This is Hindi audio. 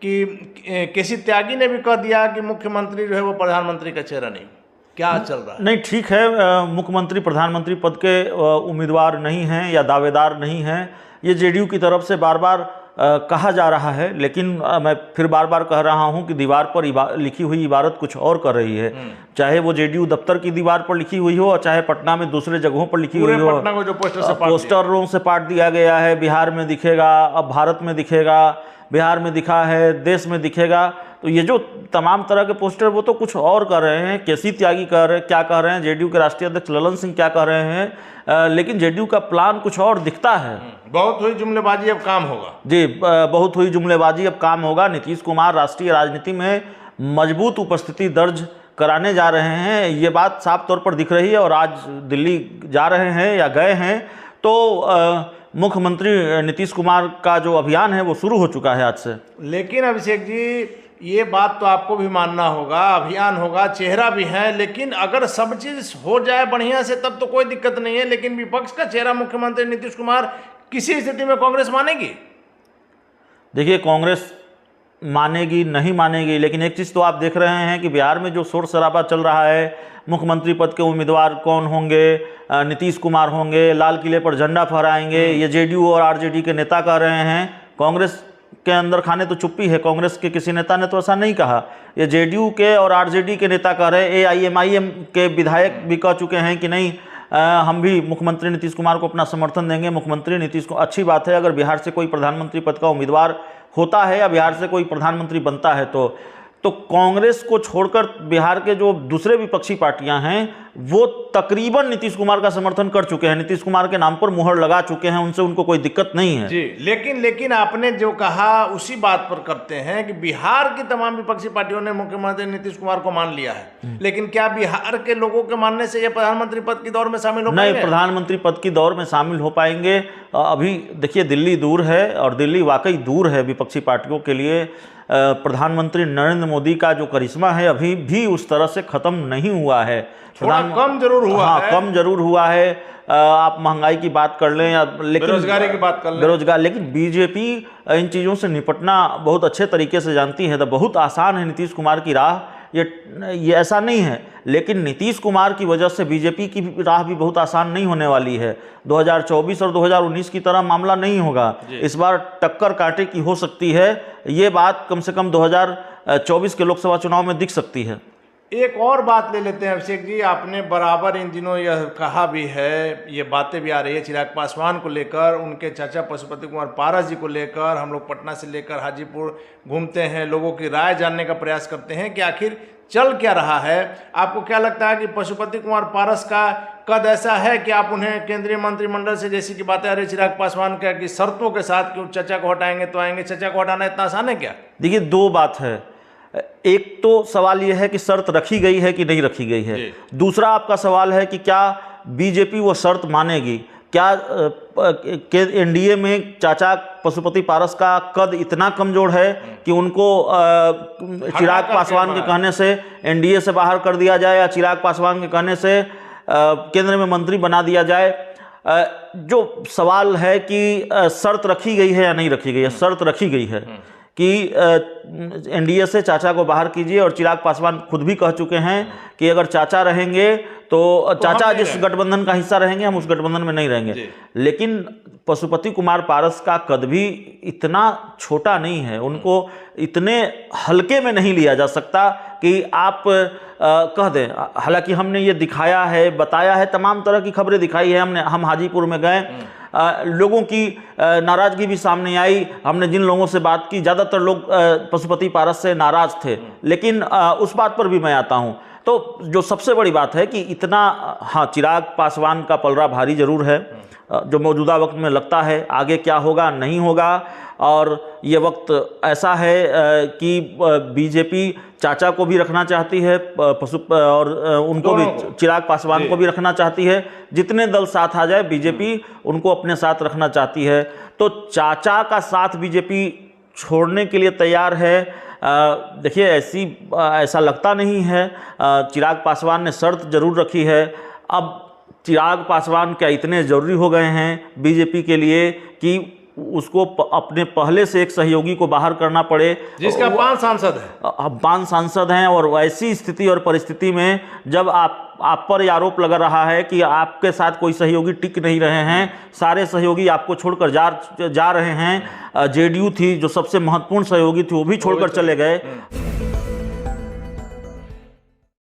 कि केसी त्यागी ने भी कह दिया कि मुख्यमंत्री जो है वो प्रधानमंत्री का चेहरा नहीं। क्या चल रहा है? नहीं, ठीक है, मुख्यमंत्री प्रधानमंत्री पद के उम्मीदवार नहीं हैं या दावेदार नहीं हैं, ये जेडीयू की तरफ से बार बार कहा जा रहा है। लेकिन मैं फिर बार बार कह रहा हूं कि दीवार पर लिखी हुई इबारत कुछ और कर रही है। चाहे वो जेडीयू दफ्तर की दीवार पर लिखी हुई हो और चाहे पटना में दूसरे जगहों पर लिखी हुई हो। पटना को जो पोस्टरों से पाट दिया गया है, बिहार में दिखेगा, अब भारत में दिखेगा, बिहार में दिखा है, देश में दिखेगा। तो ये जो तमाम तरह के पोस्टर वो तो कुछ और कर रहे हैं। केसी त्यागी क्या कह रहे हैं, जेडीयू के राष्ट्रीय अध्यक्ष ललन सिंह क्या कह रहे हैं, लेकिन जेडीयू का प्लान कुछ और दिखता है। बहुत हुई जुमलेबाजी, अब काम होगा। जी, बहुत हुई जुमलेबाजी, अब काम होगा। नीतीश कुमार राष्ट्रीय राजनीति में मजबूत उपस्थिति दर्ज कराने जा रहे हैं, ये बात साफ तौर पर दिख रही है। और आज दिल्ली जा रहे हैं या गए हैं तो मुख्यमंत्री नीतीश कुमार का जो अभियान है वो शुरू हो चुका है आज से। लेकिन अभिषेक जी, ये बात तो आपको भी मानना होगा, अभियान होगा, चेहरा भी है, लेकिन अगर सब चीज हो जाए बढ़िया से तब तो कोई दिक्कत नहीं है। लेकिन विपक्ष का चेहरा मुख्यमंत्री नीतीश कुमार किसी स्थिति में कांग्रेस मानेगी? देखिए, कांग्रेस मानेगी नहीं मानेगी, लेकिन एक चीज़ तो आप देख रहे हैं कि बिहार में जो शोर शराबा चल रहा है, मुख्यमंत्री पद के उम्मीदवार कौन होंगे, नीतीश कुमार होंगे, लाल किले पर झंडा फहराएंगे, ये जेडीयू और आरजेडी के नेता कह रहे हैं। कांग्रेस के अंदर खाने तो चुप्पी है, कांग्रेस के किसी नेता ने तो ऐसा नहीं कहा। ये जेडीयू के और आरजेडी के नेता कह रहे हैं। एआईएमआईएम के विधायक भी कह चुके हैं कि नहीं, हम भी मुख्यमंत्री नीतीश कुमार को अपना समर्थन देंगे। मुख्यमंत्री नीतीश को अच्छी बात है, अगर बिहार से कोई प्रधानमंत्री पद का उम्मीदवार होता है या बिहार से कोई प्रधानमंत्री बनता है तो कांग्रेस को छोड़कर बिहार के जो दूसरे विपक्षी पार्टियां हैं वो तकरीबन नीतीश कुमार का समर्थन कर चुके हैं, नीतीश कुमार के नाम पर मुहर लगा चुके हैं, उनसे उनको कोई दिक्कत नहीं है। जी, लेकिन आपने जो कहा उसी बात पर करते हैं कि बिहार की तमाम विपक्षी पार्टियों ने मुख्यमंत्री नीतीश कुमार को मान लिया है, लेकिन क्या बिहार के लोगों के मानने से ये प्रधानमंत्री पद की दौड़ में शामिल हो पाएंगे? नहीं, प्रधानमंत्री पद की दौड़ में शामिल हो पाएंगे। अभी देखिए, दिल्ली दूर है और दिल्ली वाकई दूर है विपक्षी पार्टियों के लिए। प्रधानमंत्री नरेंद्र मोदी का जो करिश्मा है अभी भी उस तरह से खत्म नहीं हुआ है। थोड़ा कम जरूर हुआ है। कम जरूर हुआ है। आप महंगाई की बात कर लें या लेकिन बेरोजगारी की बात कर लें, बेरोजगार, लेकिन बीजेपी इन चीज़ों से निपटना बहुत अच्छे तरीके से जानती है। तो बहुत आसान है नीतीश कुमार की राह, ये ऐसा नहीं है। लेकिन नीतीश कुमार की वजह से बीजेपी की राह भी बहुत आसान नहीं होने वाली है। 2024 और 2019 की तरह मामला नहीं होगा। इस बार टक्कर कांटे की हो सकती है, ये बात कम से कम 2024 के लोकसभा चुनाव में दिख सकती है। एक और बात ले लेते हैं अभिषेक जी, आपने बराबर इन दिनों यह कहा भी है, ये बातें भी आ रही है चिराग पासवान को लेकर, उनके चाचा पशुपति कुमार पारस जी को लेकर। हम लोग पटना से लेकर हाजीपुर घूमते हैं, लोगों की राय जानने का प्रयास करते हैं कि आखिर चल क्या रहा है। आपको क्या लगता है कि पशुपति कुमार पारस का कद ऐसा है कि आप उन्हें केंद्रीय मंत्रिमंडल से, जैसी की बातें आ रही चिराग पासवान का, कि शर्तों के साथ कि चाचा को हटाएंगे तो आएंगे, चाचा को हटाना इतना आसान है क्या? देखिए, दो बात है। एक तो सवाल यह है कि शर्त रखी गई है कि नहीं रखी गई है। दूसरा आपका सवाल है कि क्या बीजेपी वो शर्त मानेगी। क्या एनडीए में चाचा पशुपति पारस का कद इतना कमजोर है कि उनको चिराग पासवान के कहने से एनडीए से बाहर कर दिया जाए या चिराग पासवान के कहने से केंद्र में मंत्री बना दिया जाए? जो सवाल है कि शर्त रखी गई है या नहीं रखी गई है। शर्त रखी गई है कि एनडीए से चाचा को बाहर कीजिए, और चिराग पासवान खुद भी कह चुके हैं कि अगर चाचा रहेंगे तो चाचा जिस गठबंधन का हिस्सा रहेंगे हम उस गठबंधन में नहीं रहेंगे। लेकिन पशुपति कुमार पारस का कद भी इतना छोटा नहीं है, उनको इतने हल्के में नहीं लिया जा सकता कि आप कह दें। हालांकि हमने ये दिखाया है, बताया है, तमाम तरह की खबरें दिखाई है। हम हाजीपुर में गए, लोगों की नाराज़गी भी सामने आई। हमने जिन लोगों से बात की, ज़्यादातर लोग पशुपति पारस से नाराज़ थे। लेकिन उस बात पर भी मैं आता हूँ। तो जो सबसे बड़ी बात है कि इतना, हाँ, चिराग पासवान का पलड़ा भारी जरूर है जो मौजूदा वक्त में लगता है। आगे क्या होगा नहीं होगा, और ये वक्त ऐसा है कि बीजेपी चाचा को भी रखना चाहती है, और उनको भी, चिराग पासवान को भी रखना चाहती है। जितने दल साथ आ जाए बीजेपी उनको अपने साथ रखना चाहती है। तो चाचा का साथ बीजेपी छोड़ने के लिए तैयार है। देखिए, ऐसा लगता नहीं है। चिराग पासवान ने शर्त जरूर रखी है। अब चिराग पासवान क्या इतने ज़रूरी हो गए हैं बीजेपी के लिए कि उसको अपने पहले से एक सहयोगी को बाहर करना पड़े, जिसका 5 सांसद है, 5 सांसद हैं, और ऐसी स्थिति और परिस्थिति में जब आप पर आरोप लगा रहा है कि आपके साथ कोई सहयोगी टिक नहीं रहे हैं, सारे सहयोगी आपको छोड़कर जा रहे हैं, जेडीयू थी जो सबसे महत्वपूर्ण सहयोगी थी वो भी छोड़कर चले गए।